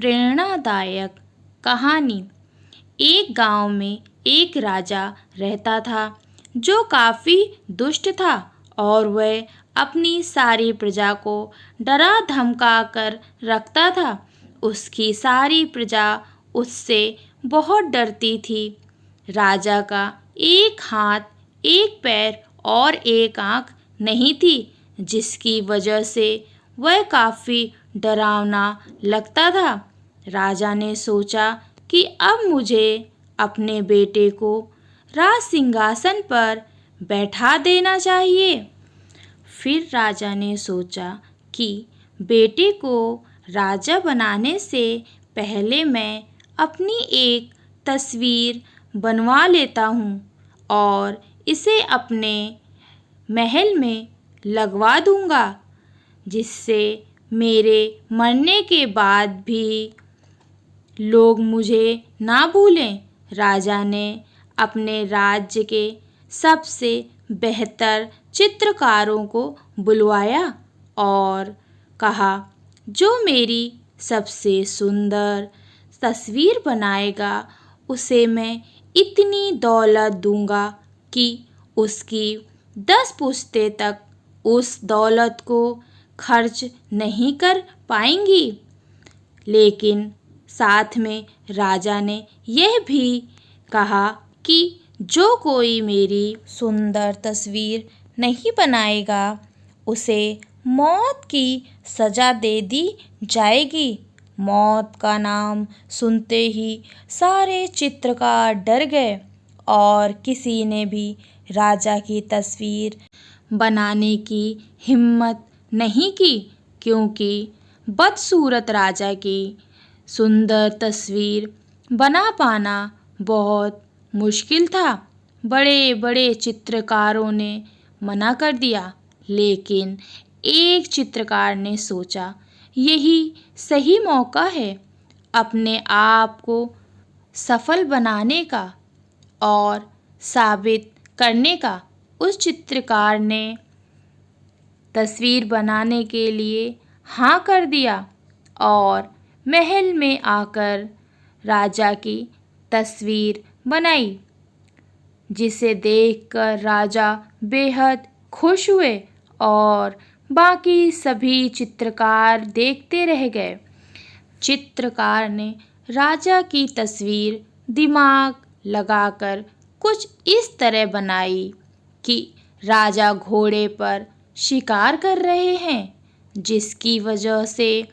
प्रेरणादायक कहानी। एक गांव में एक राजा रहता था जो काफ़ी दुष्ट था और वह अपनी सारी प्रजा को डरा धमका कर रखता था। उसकी सारी प्रजा उससे बहुत डरती थी। राजा का एक हाथ, एक पैर और एक आँख नहीं थी, जिसकी वजह से वह काफ़ी डरावना लगता था। राजा ने सोचा कि अब मुझे अपने बेटे को राज सिंहासन पर बैठा देना चाहिए। फिर राजा ने सोचा कि बेटे को राजा बनाने से पहले मैं अपनी एक तस्वीर बनवा लेता हूँ और इसे अपने महल में लगवा दूँगा, जिससे मेरे मरने के बाद भी लोग मुझे ना भूलें। राजा ने अपने राज्य के सबसे बेहतर चित्रकारों को बुलवाया और कहा, जो मेरी सबसे सुंदर तस्वीर बनाएगा उसे मैं इतनी दौलत दूंगा कि उसकी 10 पुश्तें तक उस दौलत को खर्च नहीं कर पाएंगी। लेकिन साथ में राजा ने यह भी कहा कि जो कोई मेरी सुंदर तस्वीर नहीं बनाएगा उसे मौत की सज़ा दे दी जाएगी। मौत का नाम सुनते ही सारे चित्रकार डर गए और किसी ने भी राजा की तस्वीर बनाने की हिम्मत नहीं की, क्योंकि बदसूरत राजा की सुंदर तस्वीर बना पाना बहुत मुश्किल था। बड़े बड़े चित्रकारों ने मना कर दिया, लेकिन एक चित्रकार ने सोचा यही सही मौका है अपने आप को सफल बनाने का और साबित करने का। उस चित्रकार ने तस्वीर बनाने के लिए हाँ कर दिया और महल में आकर राजा की तस्वीर बनाई, जिसे देखकर राजा बेहद खुश हुए और बाकी सभी चित्रकार देखते रह गए। चित्रकार ने राजा की तस्वीर दिमाग लगाकर कुछ इस तरह बनाई कि राजा घोड़े पर शिकार कर रहे हैं, जिसकी वजह से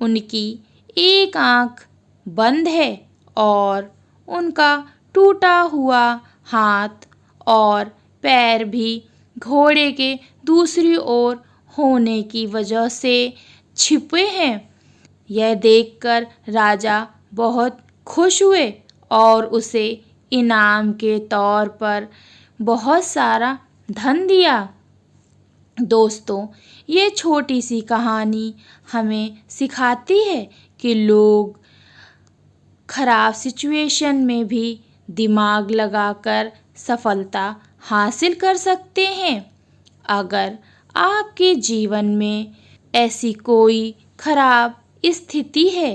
उनकी एक आँख बंद है और उनका टूटा हुआ हाथ और पैर भी घोड़े के दूसरी ओर होने की वजह से छिपे हैं। यह देखकर राजा बहुत खुश हुए और उसे इनाम के तौर पर बहुत सारा धन दिया। दोस्तों, ये छोटी सी कहानी हमें सिखाती है कि लोग खराब सिचुएशन में भी दिमाग लगाकर सफलता हासिल कर सकते हैं। अगर आपके जीवन में ऐसी कोई खराब स्थिति है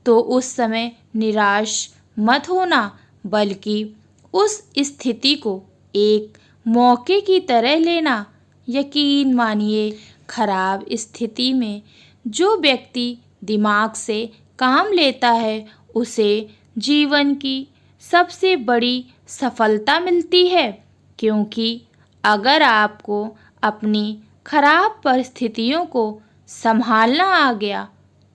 तो उस समय निराश मत होना, बल्कि उस स्थिति को एक मौके की तरह लेना। यकीन मानिए, खराब स्थिति में जो व्यक्ति दिमाग से काम लेता है उसे जीवन की सबसे बड़ी सफलता मिलती है, क्योंकि अगर आपको अपनी खराब परिस्थितियों को संभालना आ गया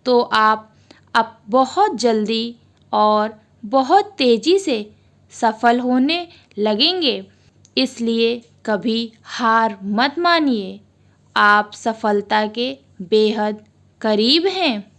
तो आप अब बहुत जल्दी और बहुत तेज़ी से सफल होने लगेंगे। इसलिए कभी हार मत मानिए, आप सफलता के बेहद करीब हैं।